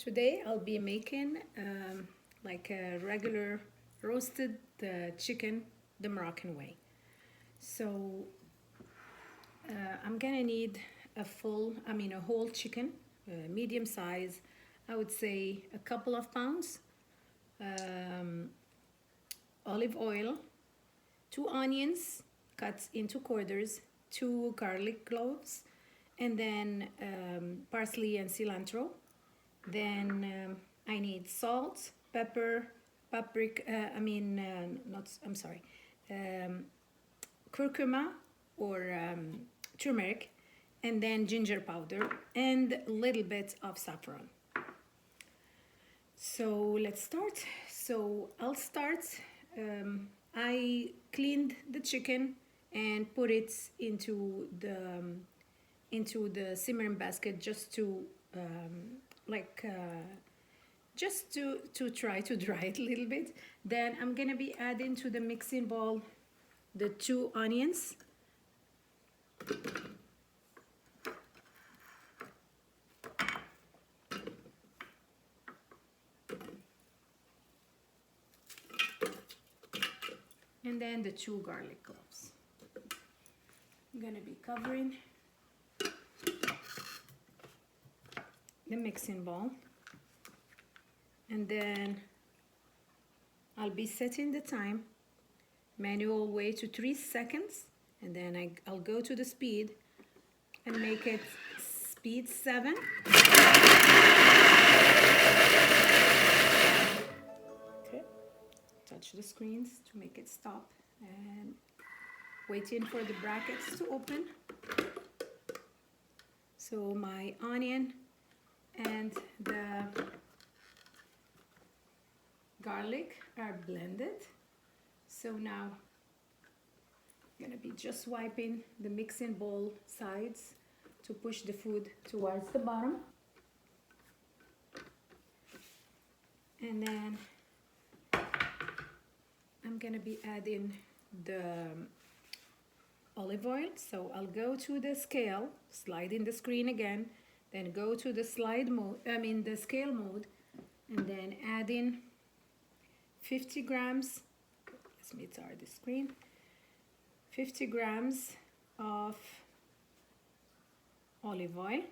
Today I'll be making like a regular roasted chicken the Moroccan way. So I'm gonna need a whole chicken, medium size, I would say a couple of pounds, um, olive oil, 2 onions cut into quarters, 2 garlic cloves, and then parsley and cilantro. Then I need salt, pepper, not, I'm sorry, um, curcuma or turmeric, and then ginger powder and a little bit of saffron. So let's start. So I'll start. I cleaned the chicken and put it into the simmering basket just to just to try to dry it a little bit. Then I'm gonna be adding to the mixing bowl the 2 onions, and then the 2 garlic cloves. I'm gonna be covering the mixing bowl, and then I'll be setting the time manual way to 3 seconds, and then I'll go to the speed and make it speed 7. Okay, touch the screens to make it stop, and waiting for the brackets to open. So my onion and the garlic are blended. So now I'm gonna be just wiping the mixing bowl sides to push the food towards the bottom. And then I'm gonna be adding the olive oil. So I'll go to the scale, slide in the screen again, then go to the the scale mode, and then add in 50 grams, let me start the screen, 50 grams of olive oil.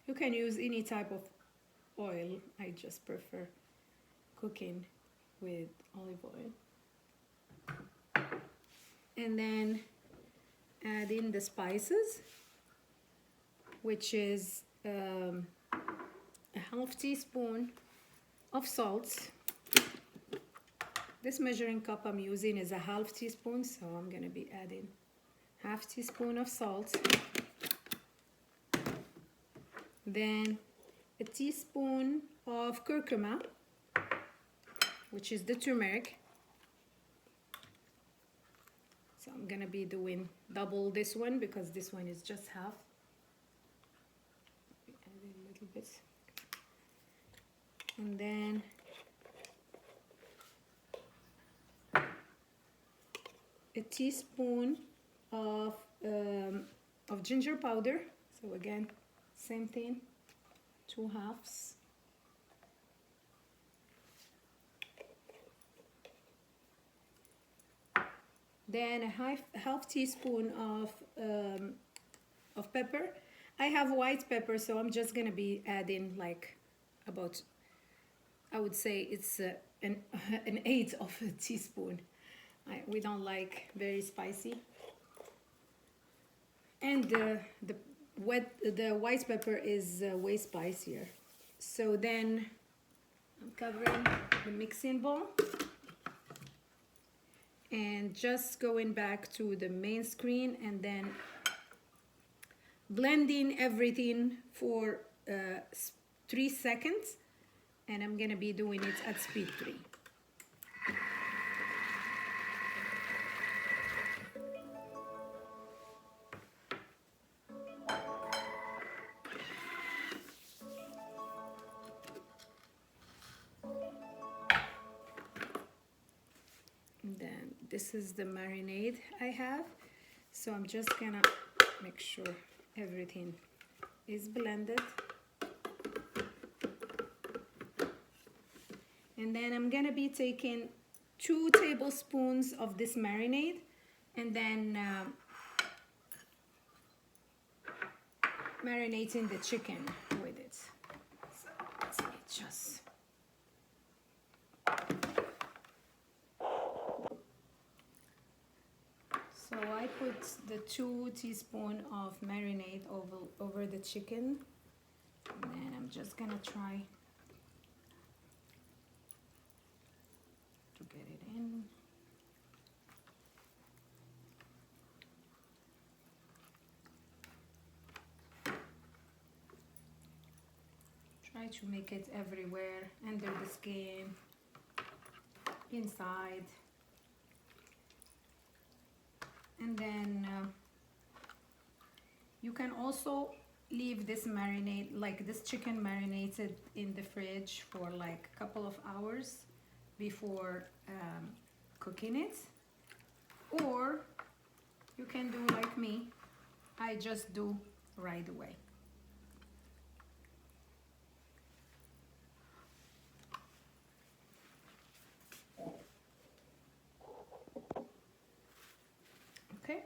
You can use any type of oil. I just prefer cooking with olive oil. And then add in the spices, which is a half teaspoon of salt. This measuring cup I'm using is a half teaspoon, so I'm gonna be adding half teaspoon of salt. Then a teaspoon of curcuma, which is the turmeric. So I'm gonna be doing double this one because this one is just half. Add a little bit. And then a teaspoon of ginger powder. So again, same thing, 2 halves. Then a half teaspoon of pepper. I have white pepper, so I'm just gonna be adding like about, I would say it's an eighth of a teaspoon. We don't like very spicy. And the white pepper is way spicier. So then I'm covering the mixing bowl and just going back to the main screen, and then blending everything for 3 seconds, and I'm gonna be doing it at speed 3. And then this is the marinade I have, so I'm just gonna make sure everything is blended. And then I'm gonna be taking 2 tablespoons of this marinade and then marinating the chicken with it. So let me just... So I put the 2 teaspoons of marinade over the chicken, and then I'm just gonna try to get it in. Try to make it everywhere, under the skin, inside. And then you can also leave this marinade, like this chicken marinated in the fridge for like a couple of hours before cooking it. Or you can do like me, I just do right away. Okay,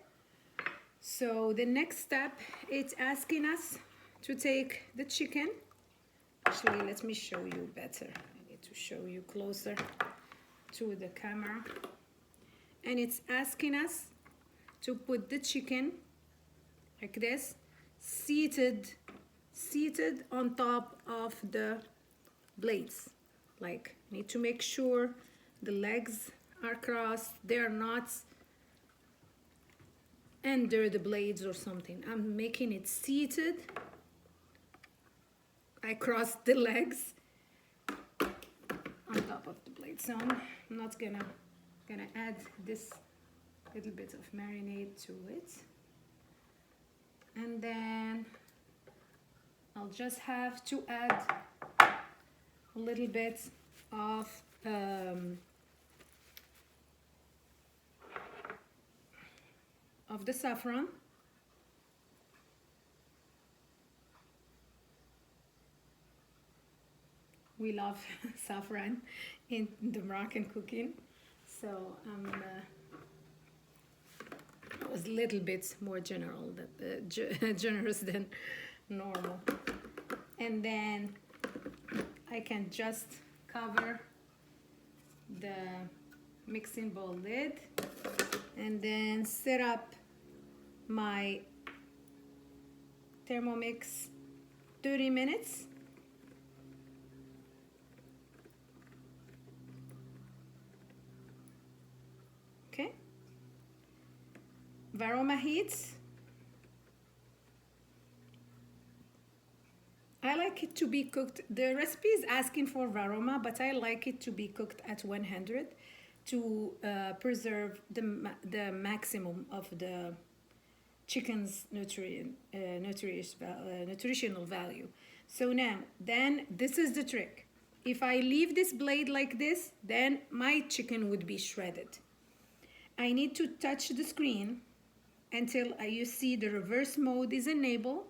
so the next step, it's asking us to take the chicken. Actually, let me show you better. I need to show you closer to the camera. And it's asking us to put the chicken like this, seated on top of the blades. Like, need to make sure the legs are crossed, they're not under the blades or something. I'm making it seated. I crossed the legs on top of the blade. So I'm not gonna add this little bit of marinade to it. And then I'll just have to add a little bit of the saffron. We love saffron in the Moroccan cooking, so I was a little bit more generous than normal. And then I can just cover the mixing bowl lid and then set up my Thermomix 30 minutes. Okay. Varoma heat. I like it to be cooked. The recipe is asking for Varoma, but I like it to be cooked at 100 to preserve the maximum of the chicken's nutritional value. So now, then this is the trick. If I leave this blade like this, then my chicken would be shredded. I need to touch the screen until you see the reverse mode is enabled.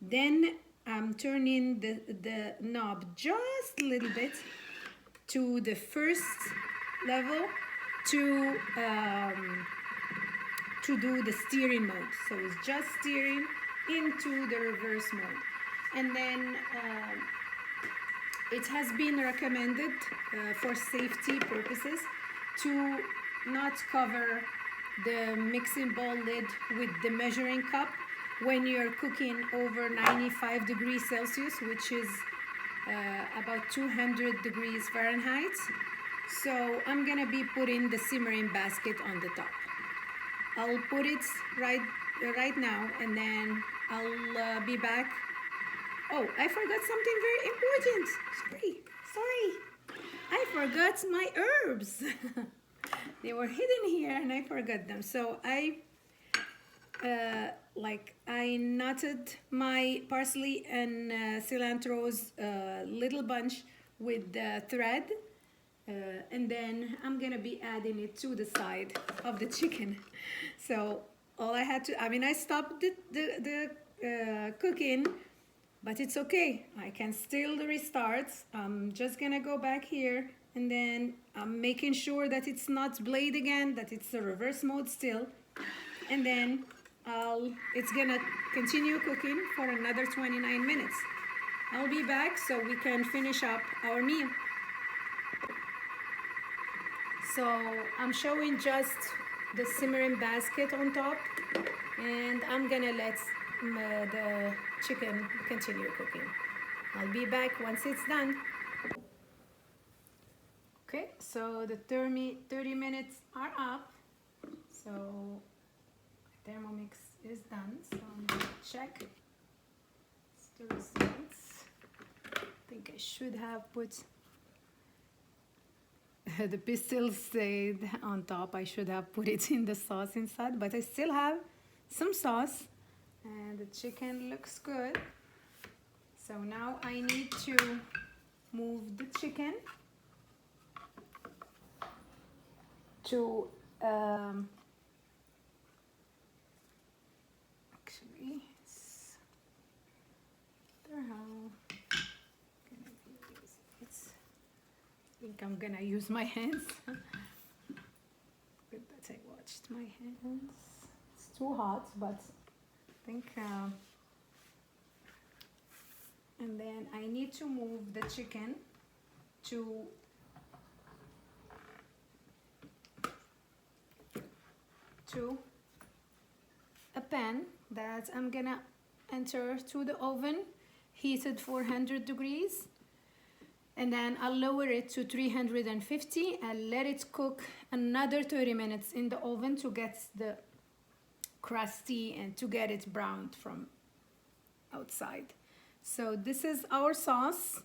Then I'm turning the knob just a little bit to the first level to do the steering mode. So it's just steering into the reverse mode. And then it has been recommended for safety purposes to not cover the mixing bowl lid with the measuring cup when you're cooking over 95 degrees Celsius, which is about 200 degrees Fahrenheit. So I'm gonna be putting the simmering basket on the top. I'll put it right now, and then I'll be back. Oh, I forgot something very important. Sorry. I forgot my herbs. They were hidden here and I forgot them. So I knotted my parsley and cilantro's little bunch with the thread. And then I'm gonna be adding it to the side of the chicken. So all I had to, I stopped the cooking but it's okay. I can still restart. I'm just gonna go back here, and then I'm making sure that it's not blade again, that it's the reverse mode still. And then it's gonna continue cooking for another 29 minutes. I'll be back so we can finish up our meal. So I'm showing just the simmering basket on top, and I'm gonna let the chicken continue cooking. I'll be back once it's done. Okay, so the 30 minutes are up. So Thermomix is done. So I'm gonna check the results. I think I should have put the pistils stayed on top. I should have put it in the sauce inside, but I still have some sauce, and the chicken looks good. So now I need to move the chicken to actually I think I'm gonna use my hands. Good that I watched my hands. It's too hot, but I think and then I need to move the chicken to a pan that I'm gonna enter to the oven, heated 400 degrees, and then I'll lower it to 350 and let it cook another 30 minutes in the oven to get the crusty and to get it browned from outside. So this is our sauce.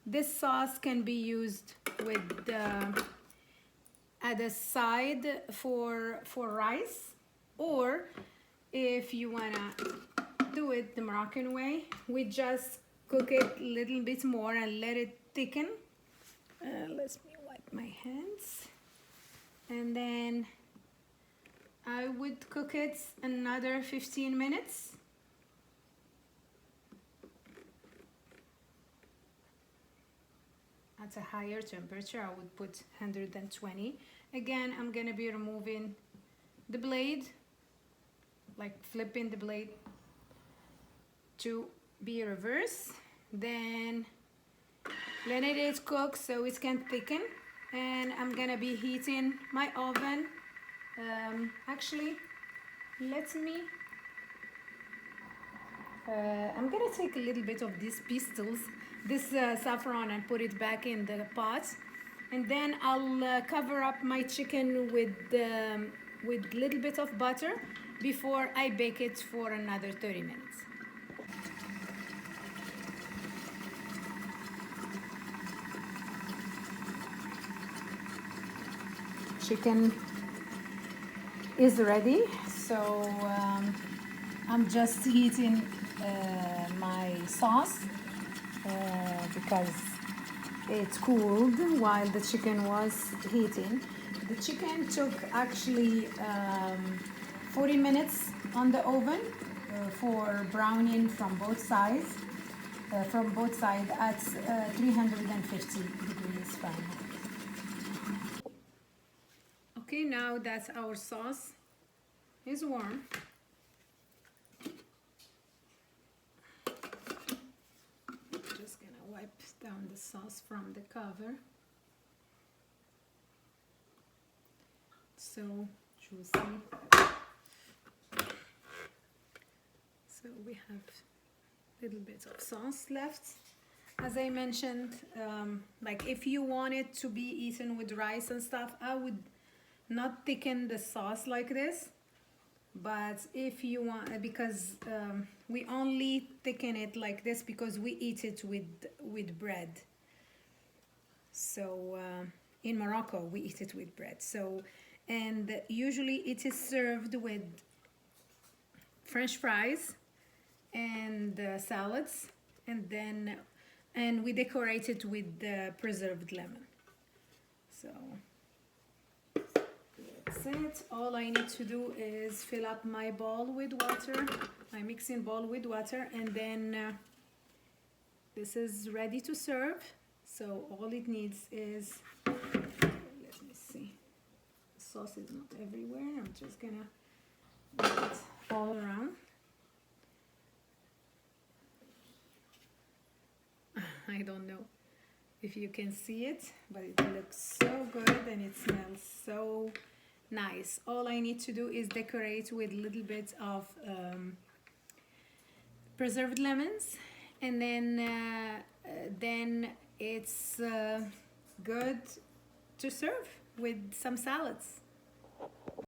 This sauce can be used with at the side for rice, or if you wanna do it the Moroccan way, we just cook it a little bit more and let it thicken. Let me wipe my hands, and then I would cook it another 15 minutes. At a higher temperature. I would put 120. Again, I'm gonna be removing the blade, like flipping the blade to be reverse, then letting it cook so it can thicken, and I'm gonna be heating my oven. Actually, let me I'm gonna take a little bit of these pistils, this saffron, and put it back in the pot, and then I'll cover up my chicken with little bit of butter before I bake it for another 30 minutes. Chicken is ready, so I'm just heating my sauce because it cooled while the chicken was heating. The chicken took actually 40 minutes on the oven for browning from both sides at 350 degrees Fahrenheit. Okay, now that our sauce is warm, just gonna wipe down the sauce from the cover. So juicy. So we have a little bit of sauce left. As I mentioned, like if you want it to be eaten with rice and stuff, I would not thicken the sauce like this. But if you want, because we only thicken it like this because we eat it with bread. So in Morocco we eat it with bread. So, and usually it is served with French fries and salads, and then we decorate it with the preserved lemon. So that's it. All I need to do is fill up my bowl with water, my mixing bowl with water, and then this is ready to serve. So all it needs is, let me see, the sauce is not everywhere. I'm just gonna put it all around. I don't know if you can see it, but it looks so good and it smells so nice. All I need to do is decorate with a little bit of preserved lemons, and then it's good to serve with some salads.